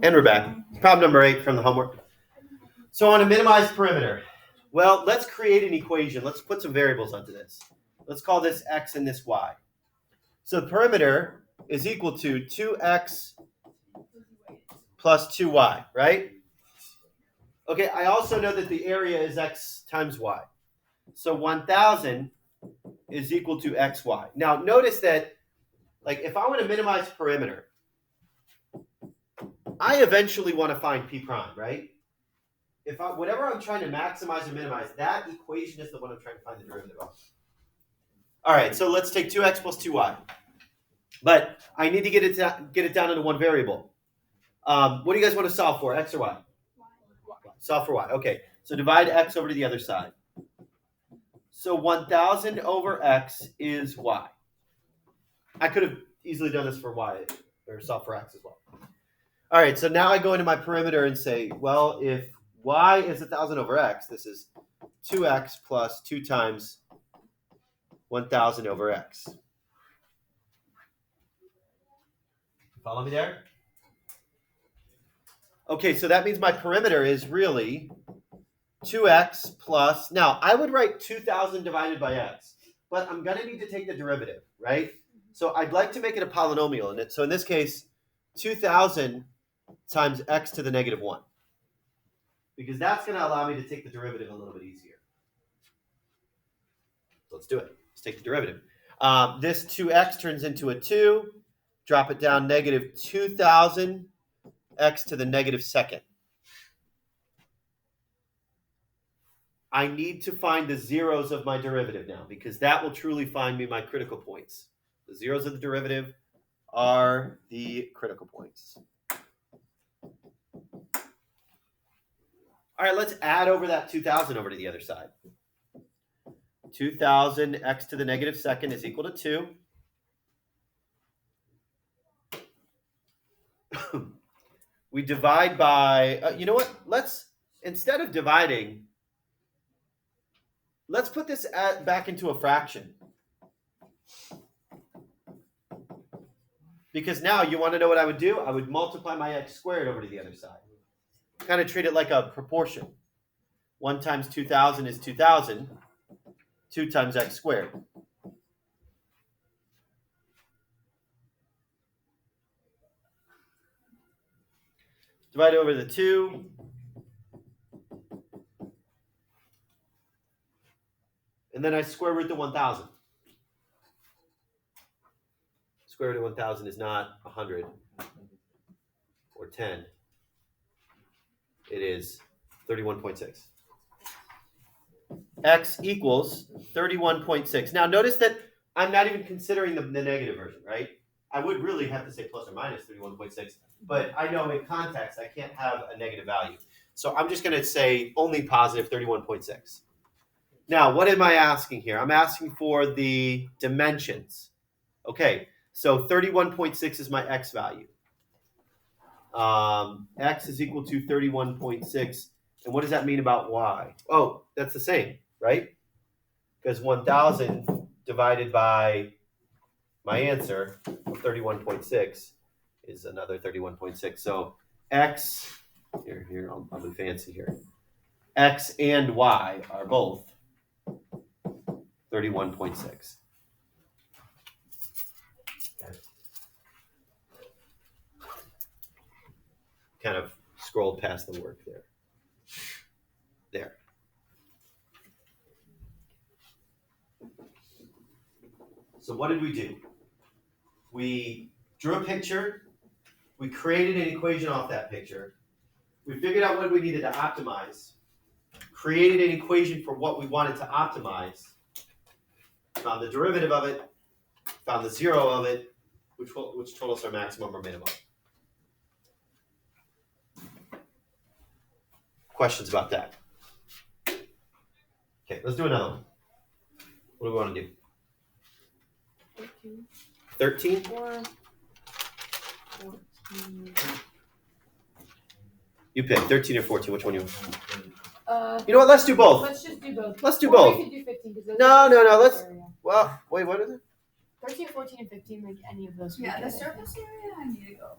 And we're back. Problem number 8 from the homework. So I want to minimize perimeter. Well, let's create an equation. Let's put some variables onto this. Let's call this x and this y. So the perimeter is equal to 2x plus 2y, right? Okay, I also know that the area is x times y. So 1,000 is equal to xy. Now, notice that, like, if I want to minimize perimeter, I eventually want to find p prime, right? Whatever I'm trying to maximize or minimize, that equation is the one I'm trying to find the derivative of. All right, so let's take 2x plus 2y. But I need to get it down into one variable. What do you guys want to solve for, x or y? Solve for y. Okay, so divide x over to the other side. So 1,000 over x is y. I could have easily done this for y, or solve for x as well. All right, so now I go into my perimeter and say, well, if y is 1,000 over x, this is 2x plus 2 times 1,000 over x. Follow me there? Okay, so that means my perimeter is really 2x plus, now I would write 2,000 divided by x, but I'm going to need to take the derivative, right? So I'd like to make it a polynomial. So in this case, 2,000 times x to the negative 1. Because that's going to allow me to take the derivative a little bit easier. So let's do it. Let's take the derivative. This 2x turns into a 2. Drop it down, negative 2,000 x to the negative second. I need to find the zeros of my derivative now, because that will truly find me my critical points. The zeros of the derivative are the critical points. All right, let's add over that 2,000 over to the other side. 2,000 x to the negative second is equal to 2. We divide by, you know what? Instead of dividing, let's put this back into a fraction. Because now you want to know what I would do? I would multiply my x squared over to the other side. Kind of treat it like a proportion. 1 times 2,000 is 2,000. 2 times x squared. Divide over the 2. And then I square root the 1,000. Square root of 1,000 is not 100 or 10. It is 31.6. X equals 31.6. Now notice that I'm not even considering the negative version, right? I would really have to say plus or minus 31.6, but I know in context I can't have a negative value. So I'm just going to say only positive 31.6. Now, what am I asking here? I'm asking for the dimensions. Okay, so 31.6 is my x value. X is equal to 31.6. And what does that mean about y? Oh, that's the same, right? Because 1,000 divided by my answer, 31.6, is another 31.6. So x, here, I'll be fancy here. X and y are both 31.6. Kind of scrolled past the work there. There. So what did we do? We drew a picture. We created an equation off that picture. We figured out what we needed to optimize. Created an equation for what we wanted to optimize. Found the derivative of it. Found the zero of it, which told us our maximum or minimum. Questions about that? Okay, let's do another one. What do we want to do? 13? 14. You pick 13 or 14. Which one you want? You know what? Let's do both. Let's just do both. Let's do or both. We could do 15 because No. Let's. Area. Well, wait. What is it? 13, 14, and 15. Like any of those. Yeah, the surface area. I need to go.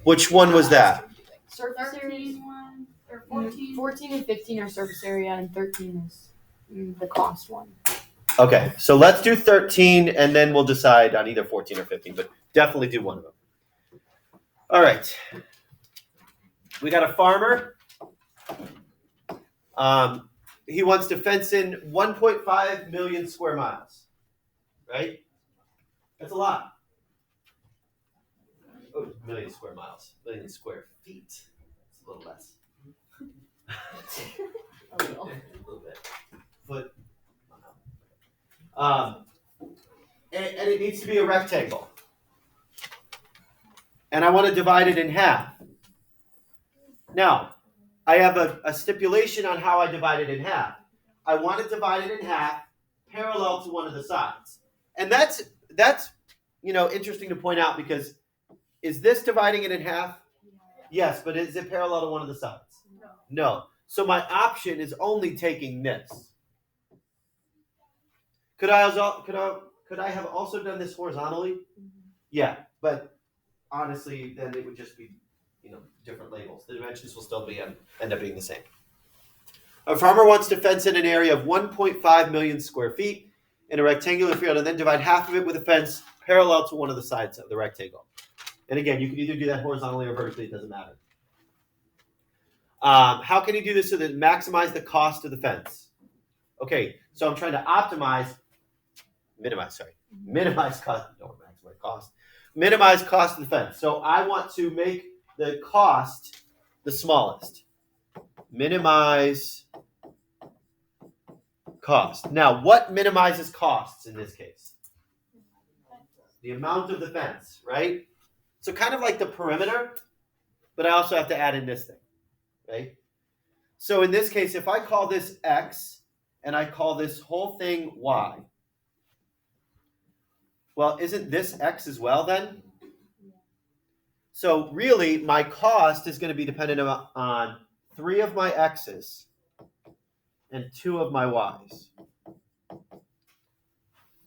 Which one was that? surface area. 13 or 14. 14 and 15 are surface area, and 13 is the cost one. Okay, so let's do 13, and then we'll decide on either 14 or 15, but definitely do one of them. All right. We got a farmer. He wants to fence in 1.5 million square miles, right? That's a lot. Oh, million square miles, million square feet. It's a little less. A little. A little bit. Foot. And it needs to be a rectangle. And I want to divide it in half. Now, I have a stipulation on how I divide it in half. I want to divide it in half parallel to one of the sides. And that's interesting to point out, because is this dividing it in half? Yes, but is it parallel to one of the sides? No. So my option is only taking this. Could I have also done this horizontally? Yeah, but honestly, then it would just be different labels. The dimensions will still end up being the same. A farmer wants to fence in an area of 1.5 million square feet in a rectangular field, and then divide half of it with a fence parallel to one of the sides of the rectangle. And again, you can either do that horizontally or vertically, it doesn't matter. How can he do this so that maximize the cost of the fence? Okay, so I'm trying to minimize cost, don't maximize cost. Minimize cost of the fence. So I want to make the cost the smallest. Minimize cost. Now, what minimizes costs in this case? The amount of the fence, right? So kind of like the perimeter, but I also have to add in this thing, right? So in this case, if I call this X and I call this whole thing Y, well, isn't this X as well then? So really, my cost is going to be dependent on 3 of my X's and 2 of my Y's.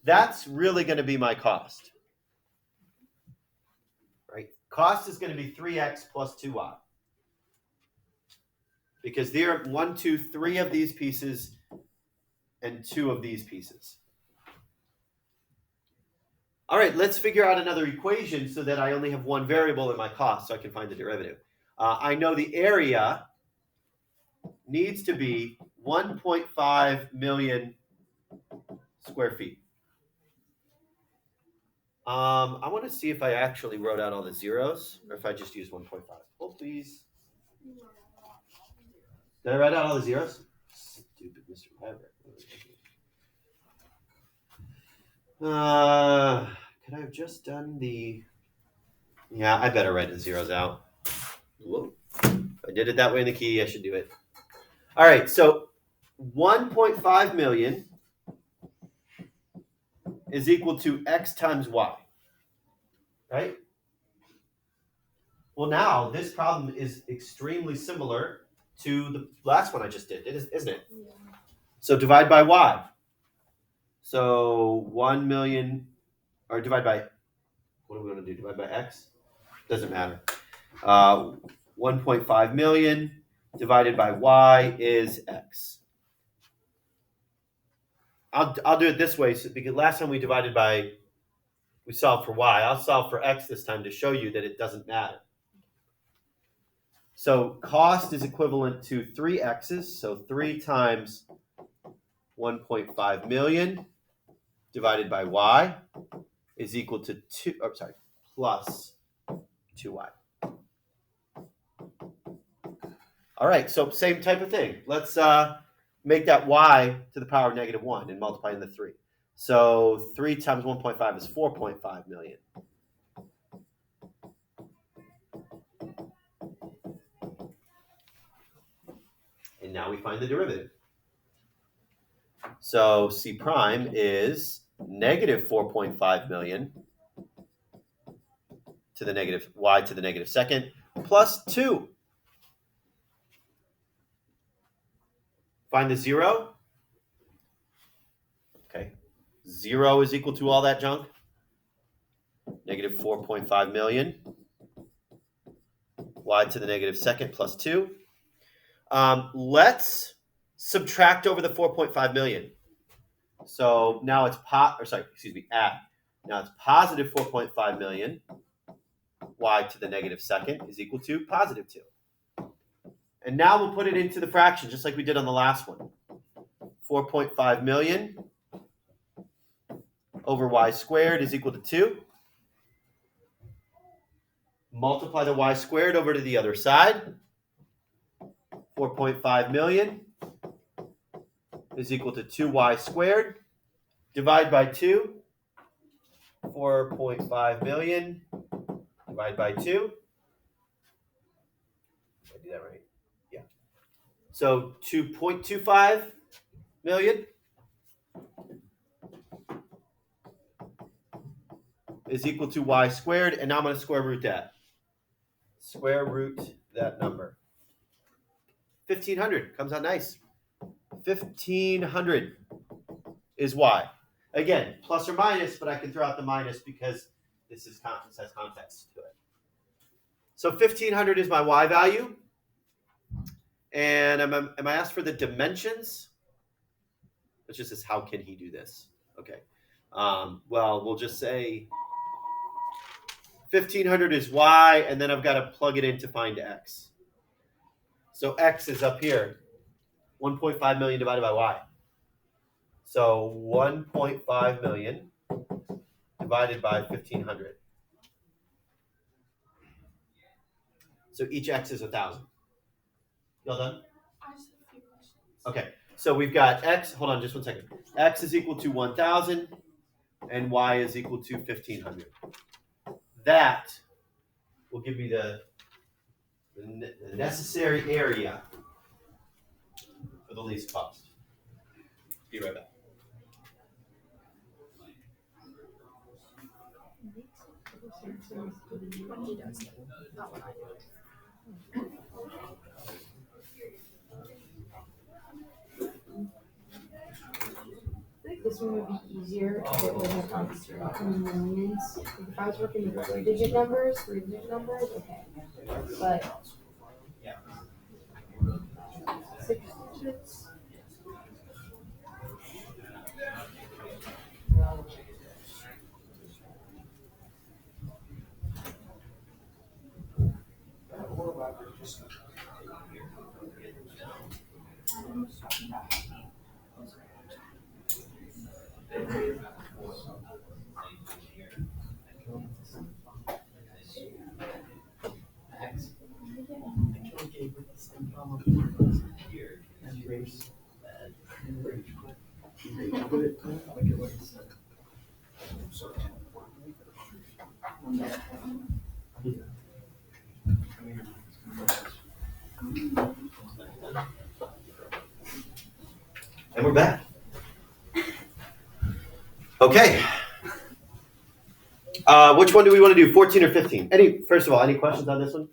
That's really going to be my cost. Right? Cost is going to be 3X plus 2Y. Because there are 1, 2, 3 of these pieces and 2 of these pieces. All right, let's figure out another equation so that I only have one variable in my cost so I can find the derivative. I know the area needs to be 1.5 million square feet. I want to see if I actually wrote out all the zeros or if I just used 1.5. Oh, please. Did I write out all the zeros? Stupid Mr. Rabbit. Could I have just done the... Yeah, I better write the zeros out. Whoa. If I did it that way in the key, I should do it. All right, so 1.5 million is equal to X times Y, right? Well, now this problem is extremely similar to the last one I just did, isn't it? Yeah. So divide by Y. So 1 million, or divide by, what are we going to do? Divide by X? Doesn't matter. 1.5 million divided by Y is X. I'll do it this way, because last time we solved for Y. I'll solve for X this time to show you that it doesn't matter. So cost is equivalent to 3 X's, so 3 times 1.5 million divided by Y is equal to plus 2Y. All right, so same type of thing. Let's make that Y to the power of -1 and multiply into 3. So 3 times 1.5 is 4.5 million. And now we find the derivative. So C prime is -4.5 million to the negative Y to the -2 plus 2. Find the 0. Okay. 0 is equal to all that junk. -4.5 million y to the negative second plus 2. Let's subtract over the 4.5 million. So now it's add. Now it's positive 4.5 million. Y to the negative second is equal to positive 2. And now we'll put it into the fraction just like we did on the last one. 4.5 million over y squared is equal to 2. Multiply the y squared over to the other side. 4.5 million is equal to 2y squared. Divide by 2. 4.5 million. Divide by 2. Did I do that right? Yeah. So 2.25 million is equal to y squared. And now I'm going to square root that. Square root that number. 1,500 comes out nice. 1,500 is y. Again, plus or minus, but I can throw out the minus because this has context to it. So 1,500 is my y value. And am I asked for the dimensions? It just says, how can he do this? Okay. Well, we'll just say 1,500 is y, and then I've got to plug it in to find x. So x is up here. 1.5 million divided by y. So 1.5 million divided by 1,500. So each x is 1,000. Y'all done? I just have a few questions. Okay. So we've got x. Hold on just one second. X is equal to 1,000 and y is equal to 1,500. That will give me the necessary area for the least cost. Be right back. When he does it, not when I do it. I think this one would be easier if it wasn't on millions. If I was working with 3-digit numbers, okay. But 6 digits. And we're back. Okay. Which one do we want to do, 14 or 15? First of all, any questions on this one?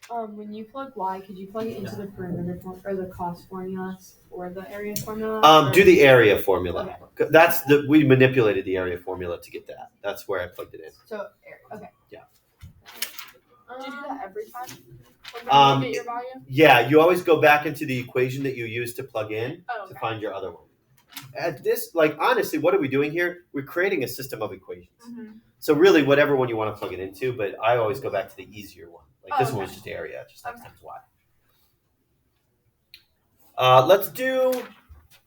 When you plug y, could you plug it into the perimeter or the cost formula or the area formula? Do the area formula. Okay. We manipulated the area formula to get that. That's where I plugged it in. So, okay. Yeah. Do you do that every time? When you get your value? Yeah, you always go back into the equation that you used to plug in Oh, to okay. find your other one. At this, honestly, what are we doing here? We're creating a system of equations. Mm-hmm. So really, whatever one you want to plug it into, but I always go back to the easier one. This one was Okay. just area, just x Okay. times y. Let's do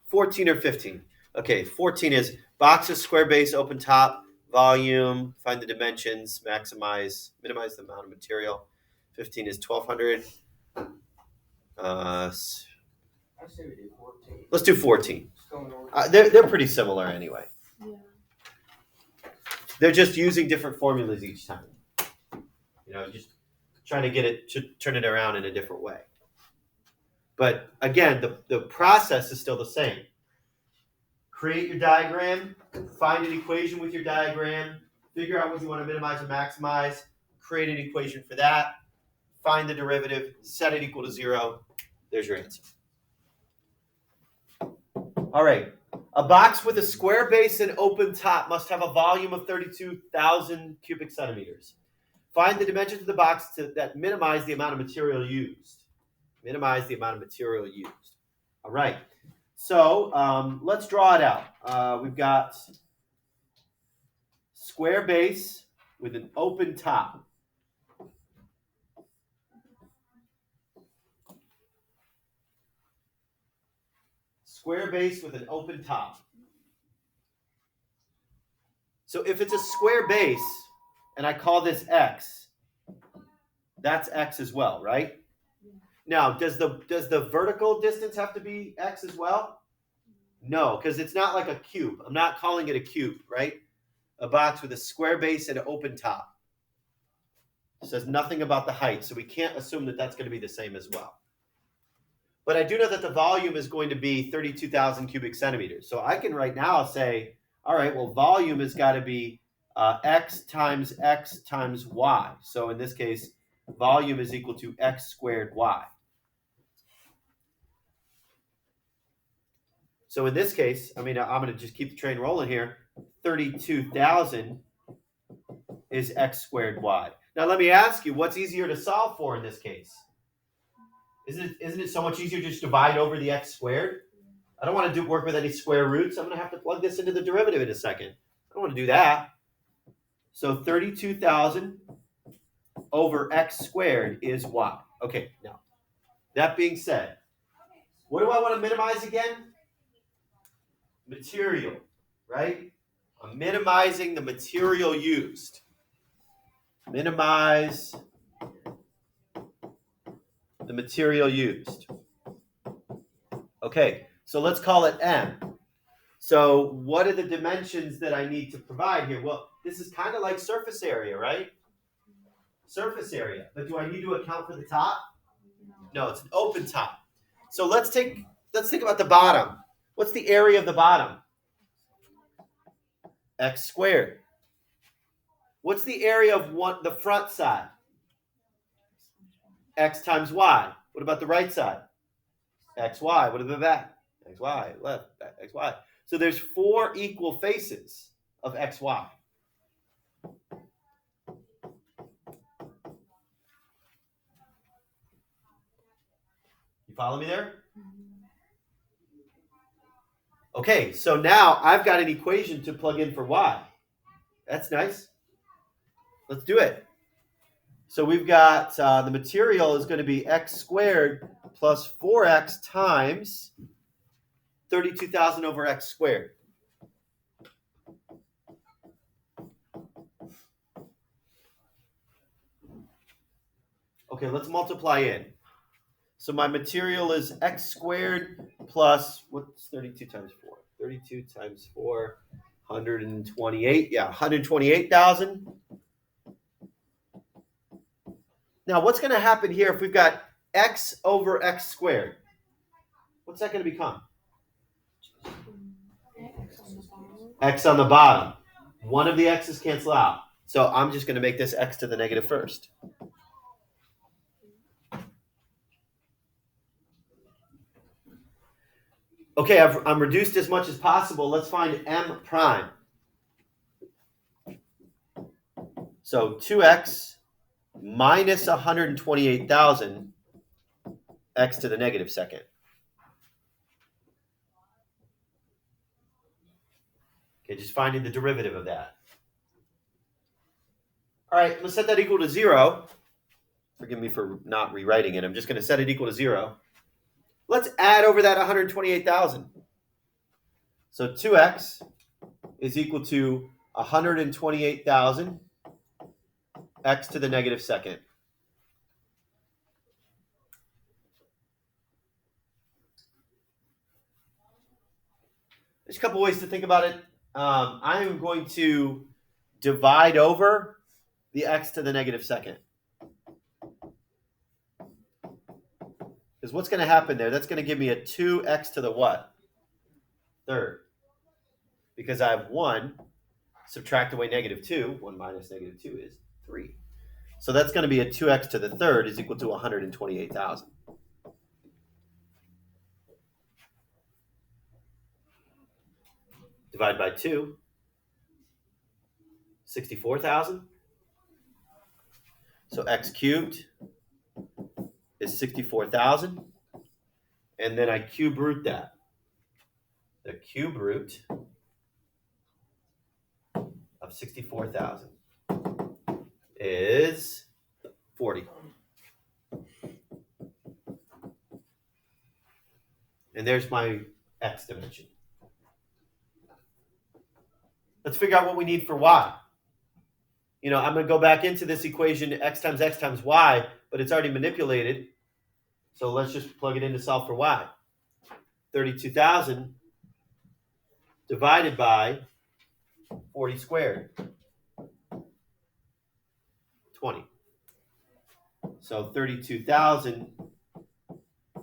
14 or 15. Okay, 14 is boxes, square base, open top, volume, find the dimensions, minimize the amount of material. 15 is 1,200. I say we do 14. Let's do 14. It's going over. They're pretty similar anyway. Yeah. They're just using different formulas each time. Just trying to get it to turn it around in a different way. But again, the process is still the same. Create your diagram, find an equation with your diagram, figure out what you want to minimize or maximize, create an equation for that, find the derivative, set it equal to 0. There's your answer. All right. A box with a square base and open top must have a volume of 32,000 cubic centimeters. Find the dimensions of the box that minimize the amount of material used. Minimize the amount of material used. All right. So let's draw it out. We've got square base with an open top. Square base with an open top. So if it's a square base, and I call this x, that's x as well, right? Now, does the vertical distance have to be x as well? No, because it's not like a cube. I'm not calling it a cube, right? A box with a square base and an open top. It says nothing about the height, so we can't assume that that's going to be the same as well. But I do know that the volume is going to be 32,000 cubic centimeters. So I can right now say, all right, well, volume has got to be x times y. So in this case, volume is equal to x squared y. So in this case, I mean, I'm going to just keep the train rolling here. 32,000 is x squared y. Now let me ask you, what's easier to solve for in this case? Isn't it so much easier to just divide over the x squared? I don't want to work with any square roots. I'm going to have to plug this into the derivative in a second. I don't want to do that. So 32,000 over x squared is y. Okay, now, that being said, what do I want to minimize again? Material, right? I'm minimizing the material used. Minimize the material used. Okay, so let's call it m. So what are the dimensions that I need to provide here? Well, this is kind of like surface area, right? Surface area. But do I need to account for the top? No, it's an open top. So let's think about the bottom. What's the area of the bottom? X squared. What's the area of the front side? X times y. What about the right side? XY. What about the back? XY. Left. XY. So there's 4 equal faces of XY. You follow me there? Okay, so now I've got an equation to plug in for y. That's nice. Let's do it. So we've got the material is going to be x squared plus 4x times 32,000 over x squared. Okay, let's multiply in. So my material is x squared plus, what's 32 times 4? 32 times 4, 128. Yeah, 128,000. Now, what's going to happen here if we've got x over x squared? What's that going to become? X on the bottom. One of the x's cancel out. So I'm just going to make this x to the negative first. Okay, I'm reduced as much as possible. Let's find m prime. So 2x minus 128,000 x to the negative second. Okay, just finding the derivative of that. All right, let's set that equal to 0. Forgive me for not rewriting it. I'm just going to set it equal to 0. Let's add over that 128,000. So 2x is equal to 128,000 x to the negative second. There's a couple ways to think about it. I am going to divide over the x to the negative second. Because what's going to happen there? That's going to give me a 2x to the what? Third. Because I have 1, subtract away negative 2. 1 minus negative 2 is 3. So that's going to be a 2x to the third is equal to 128,000. Divide by 2. 64,000. So x cubed is 64,000. And then I cube root that. The cube root of 64,000 is 40. And there's my x dimension. Let's figure out what we need for y. I'm going to go back into this equation, x times y, but it's already manipulated. So let's just plug it in to solve for y. 32,000 divided by 40 squared. 20. So 32,000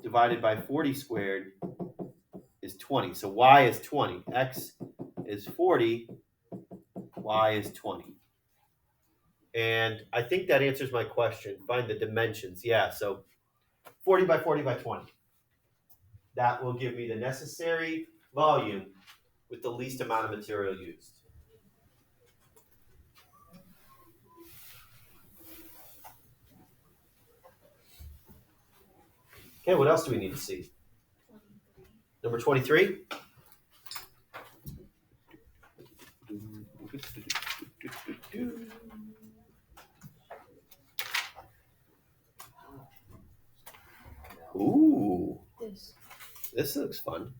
divided by 40 squared is 20. So y is 20. X is 40. Y is 20. And I think that answers my question. Find the dimensions. Yeah, so 40 by 40 by 20. That will give me the necessary volume with the least amount of material used. Okay, what else do we need to see? Number 23. Ooh, this looks fun.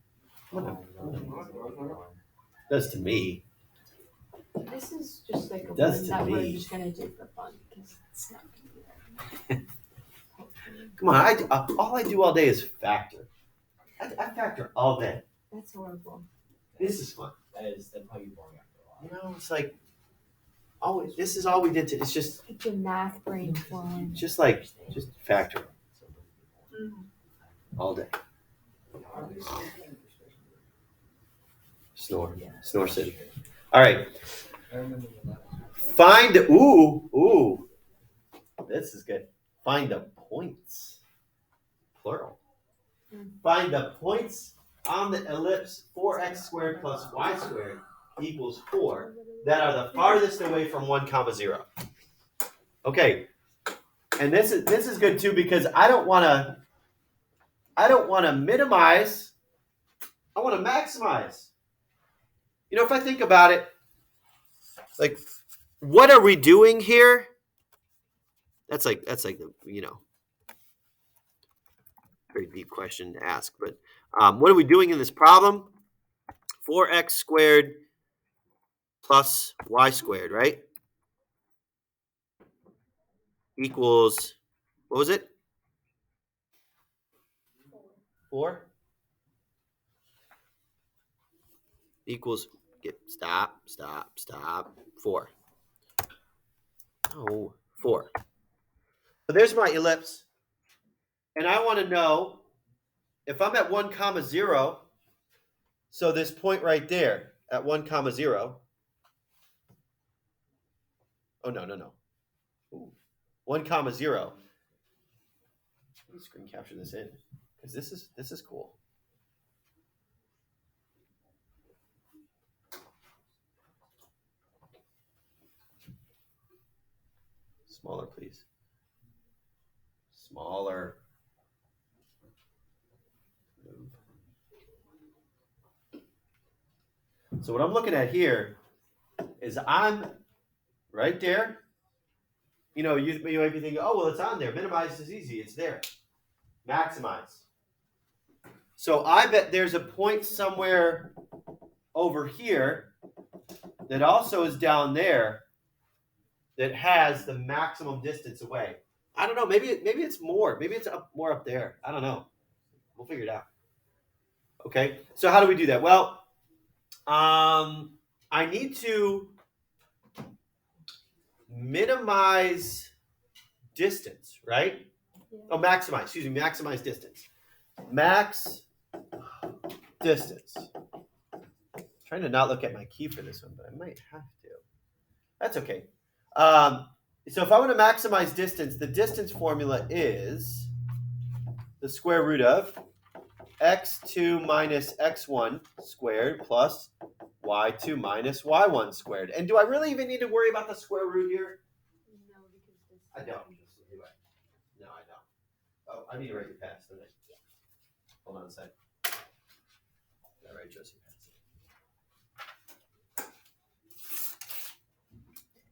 Does to me. This is just like a Does one to that we're me. just gonna do for fun because it's not gonna be there. Come on, all I do all day is factor. I factor all day. That's horrible. This is fun. That's how you boring after a while. It's like, this is all we did. It's just, Get your math brain flowing. just factor all day. Snore City. All right. Find, ooh, this is good. Find the points, plural. Find the points on the ellipse 4x squared plus y squared equals 4 that are the farthest away from 1, 0. Okay, and this is good too because I don't want to minimize. I want to maximize. If I think about it, like, what are we doing here? That's like the very deep question to ask. But what are we doing in this problem? 4x squared plus y squared, right? Equals, what was it? 4? Equals, stop. 4. No, 4. So there's my ellipse. And I want to know if I'm at 1, 0. So this point right there at 1, 0. Oh, no. Ooh. 1, 0. Let me screen capture this in because this is cool. Smaller, please. Smaller. So what I'm looking at here is I'm right there. You might be thinking, oh, well, it's on there. Minimize is easy. It's there. Maximize. So I bet there's a point somewhere over here that also is down there that has the maximum distance away. I don't know. Maybe it's more. Maybe it's more up there. I don't know. We'll figure it out. Okay. So how do we do that? Well, I need to minimize distance, right? Yeah. Oh, maximize. Excuse me. Maximize distance. Max distance. I'm trying to not look at my key for this one, but I might have to. That's okay. So if I want to maximize distance, the distance formula is the square root of x2 minus x1 squared plus y2 minus y1 squared. And do I really even need to worry about the square root here? No, because this I don't. I need to write your pass, don't I? Hold on a sec. All right, Josie.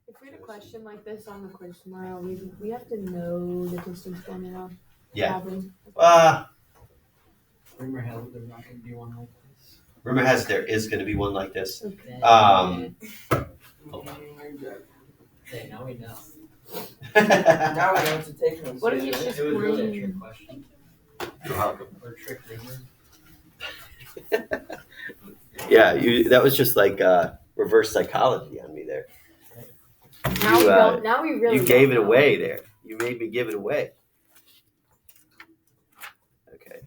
If we had a question like this on the quiz tomorrow, we have to know the distance formula. Yeah. Probably. Rumor has it there's not going to be one like this. Rumor has it there is going to be one like this. Okay. Hold on. Hey, now we know. Now we know what to take from What if you this. just It was really a bring- trick question. You're welcome. Or trick rumor. Yeah, that was just like reverse psychology on me there. Now You, we don't. Now we really. You gave don't it know. away there. You made me give it away. Okay.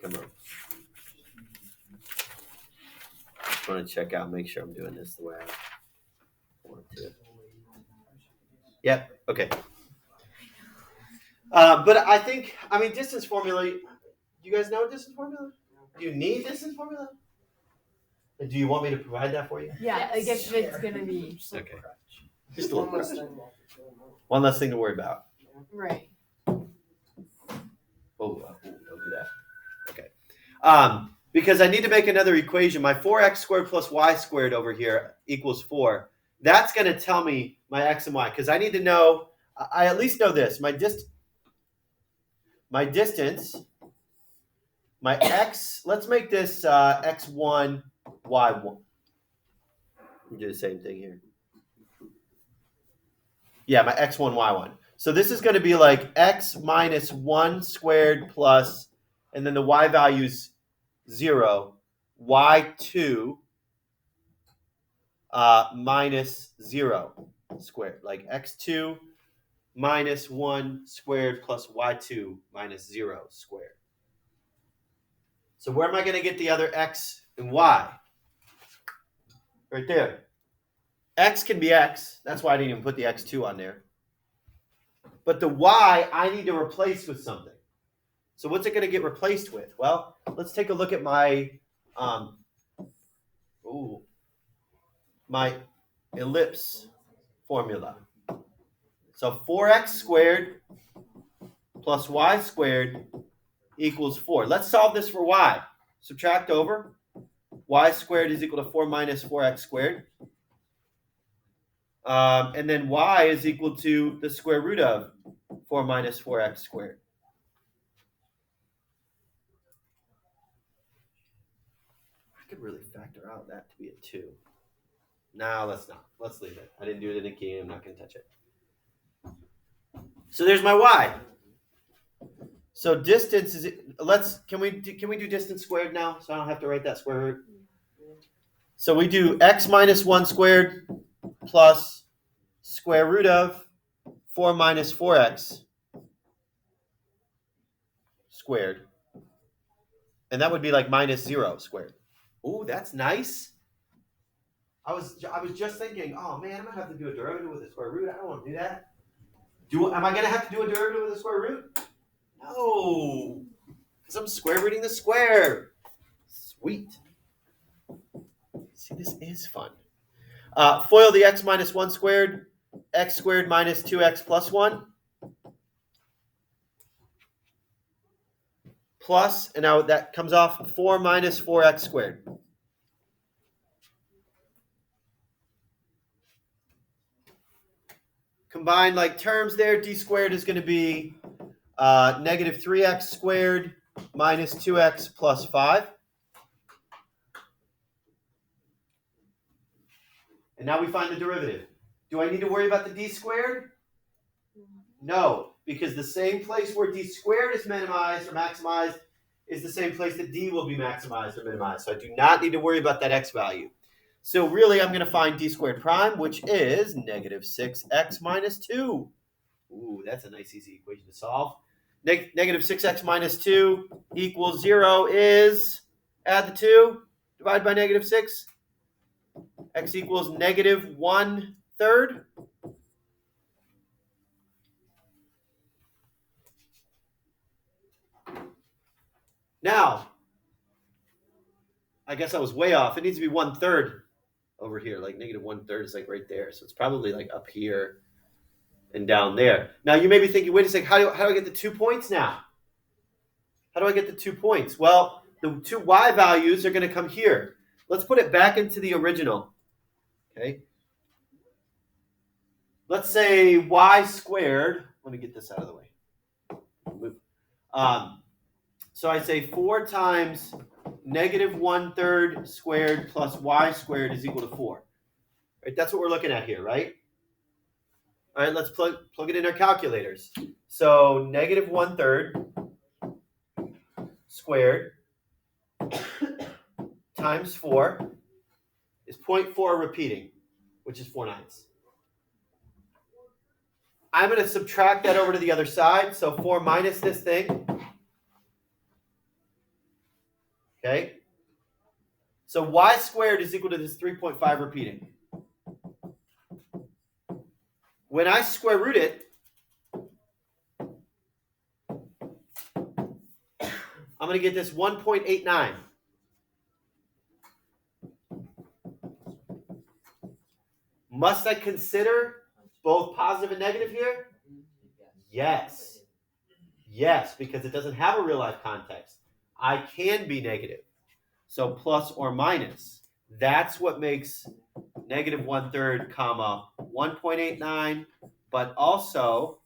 Come on. Just want to check out, make sure I'm doing this the way I want to. Yep. Okay. But I mean, distance formula. Do you guys know distance formula? Do you need distance formula? Do you want me to provide that for you? Yeah, I guess Yes. it's gonna be Okay. Just a little One less crutch. thing. One less thing to worry about. right. Oh, don't do that. Okay. Because I need to make another equation. My 4x squared plus y squared over here equals 4. That's going to tell me my x and y because I need to know. I at least know this. My distance. My x. Let's make this x1, y1. Let me do the same thing here. Yeah, my x1, y1. So this is going to be like x minus 1 squared plus, and then the y value's 0, y2 minus 0 squared. Like x2 minus 1 squared plus y2 minus 0 squared. So where am I going to get the other x and y? Right there. X can be x. That's why I didn't even put the x2 on there. But the y, I need to replace with something. So what's it going to get replaced with? Well, let's take a look at my my ellipse formula. So 4x squared plus y squared equals 4. Let's solve this for y. Subtract over. Y squared is equal to 4 minus 4x squared. And then y is equal to the square root of 4 minus 4x squared. I could really factor out that to be a 2. No, let's not. Let's leave it. I didn't do it in a key. I'm not going to touch it. So there's my y. So distance is can we do distance squared now so I don't have to write that square root? So we do x minus 1 squared plus square root of 4 minus 4x squared. And that would be like minus 0 squared. Ooh, that's nice. I was just thinking, oh man, I'm gonna have to do a derivative with a square root. I don't want to do that. Am I gonna have to do a derivative with a square root? No, because I'm square rooting the square. Sweet. See, this is fun. FOIL the x minus 1 squared, x squared minus 2x plus 1. Plus, and now that comes off 4 minus 4x squared. Combine like terms there, d squared is going to be negative 3x squared minus 2x plus 5. And now we find the derivative. Do I need to worry about the d squared? No, because the same place where d squared is minimized or maximized is the same place that d will be maximized or minimized. So I do not need to worry about that x value. So really, I'm going to find d squared prime, which is negative 6x minus 2. Ooh, that's a nice, easy equation to solve. Negative 6x minus 2 equals 0 is, add the 2, divide by negative 6. X equals negative 1/3. Now, I guess I was way off. It needs to be 1/3 over here. Like negative 1/3 is like right there. So it's probably like up here. and down there. Now you may be thinking, wait a second, how do I get the 2 points now? How do I get the 2 points? Well, the two y values are going to come here. Let's put it back into the original. Okay. Let's say y squared. Let me get this out of the way. So I say 4 times negative 1/3 squared plus y squared is equal to 4. Right? That's what we're looking at here, right? All right, let's plug it in our calculators. So negative 1/3 squared times 4 is 0.4 repeating, which is 4/9. I'm going to subtract that over to the other side. So 4 minus this thing. Okay. So y squared is equal to this 3.5 repeating. When I square root it, I'm going to get this 1.89. Must I consider both positive and negative here? Yes. Yes, because it doesn't have a real life context. I can be negative. So plus or minus. That's what makes negative 1/3 comma 1.89, but also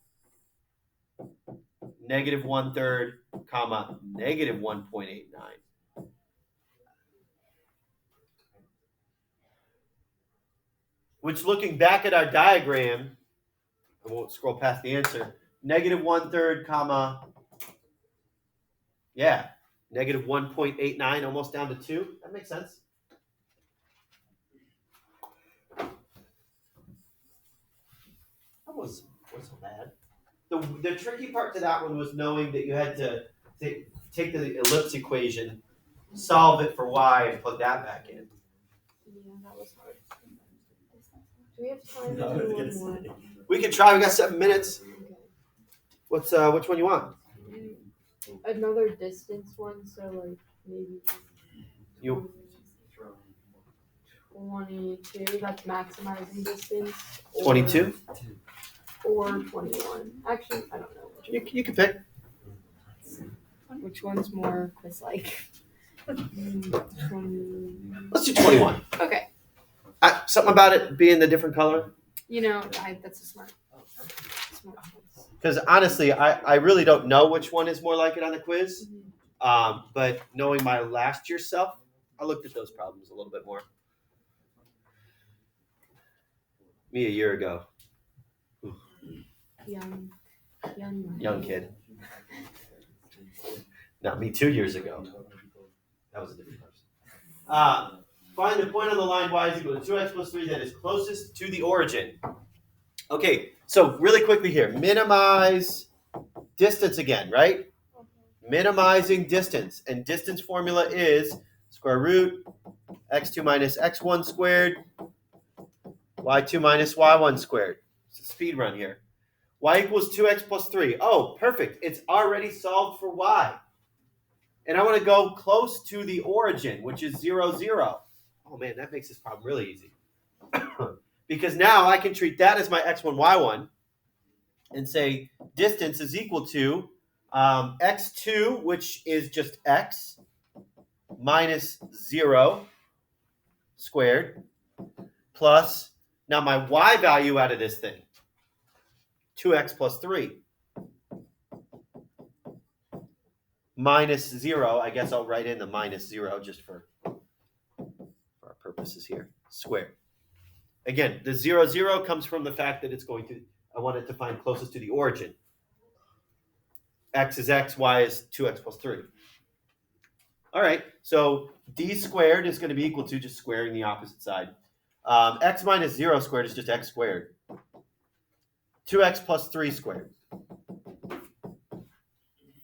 negative 1/3 comma negative 1.89. Which, looking back at our diagram, I won't scroll past the answer, negative 1/3 comma, negative 1.89, almost down to 2. That makes sense. That wasn't so bad. The tricky part to that one was knowing that you had to take the ellipse equation, solve it for y, and plug that back in. Yeah, that was hard. Do we have time No, I to was do gonna one more? say. We can try. We got 7 minutes. Okay. Which one you want? Another distance one, so like maybe You 22. That's maximizing distance. Or, 22. or 21. Actually, I don't know. You can pick. Which one's more quiz-like? 20. Let's do 21. Okay. Something about it being the different color. You know, that's a smart choice. Because honestly, I really don't know which one is more like it on the quiz. But knowing my last year self, I looked at those problems a little bit more. Me a year ago. Young kid. Not me 2 years ago. That was a different person. Find the point on the line y is equal to 2x plus 3 that is closest to the origin. Okay, so really quickly here. Minimize distance again, right? Minimizing distance. And distance formula is square root x2 minus x1 squared, y2 minus y1 squared. It's a speed run here. Y equals 2x plus 3. Oh, perfect. It's already solved for y. And I want to go close to the origin, which is 0, 0. Oh, man, that makes this problem really easy. Because now I can treat that as my x1, y1 and say distance is equal to x2, which is just x, minus 0 squared, plus, now my y value out of this thing, 2x plus 3, minus 0. I guess I'll write in the minus 0 just for our purposes here, squared. Again, the 0, 0 comes from the fact that I want it to find closest to the origin. X is x, y is 2x plus 3. All right, so d squared is going to be equal to just squaring the opposite side. X minus 0 squared is just x squared. 2x plus 3 squared.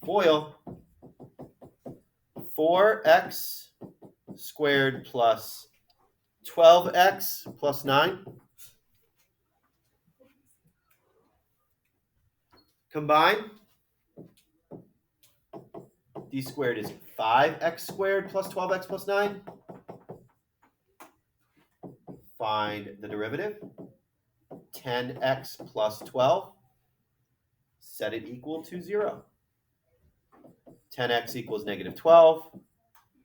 FOIL. 4x squared plus 12x plus 9. Combine. D squared is 5x squared plus 12x plus 9. Find the derivative. 10x plus 12. Set it equal to 0. 10x equals negative 12.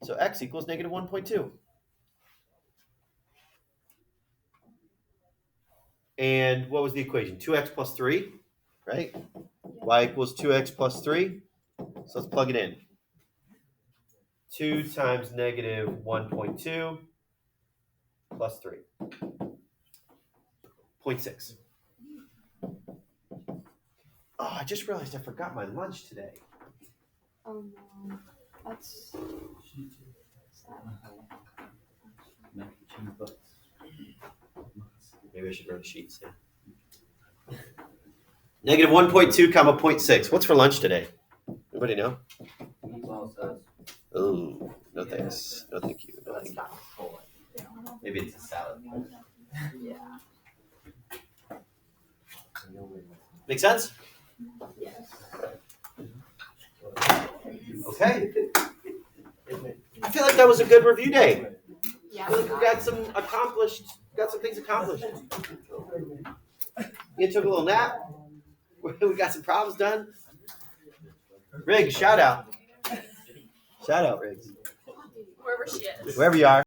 So x equals negative 1.2. And what was the equation? 2x plus 3, right? Y equals 2x plus 3. So let's plug it in. 2 times negative 1.2 plus 3. 0.6. Oh, I just realized I forgot my lunch today. Oh no, that's sad. Mac and cheese butts. Maybe I should bring sheets. Yeah. Negative 1.2 comma 0.6. What's for lunch today? Anybody know? Meatball sauce. Oh, no thanks. No thank you. No, thank you. Cold. Maybe it's a salad. Yeah. Make sense? Yes. Okay. I feel like that was a good review day. Yeah. I feel like we got some things accomplished. You took a little nap. We got some problems done. Riggs, shout out. Shout out, Riggs. Wherever she is. Wherever you are.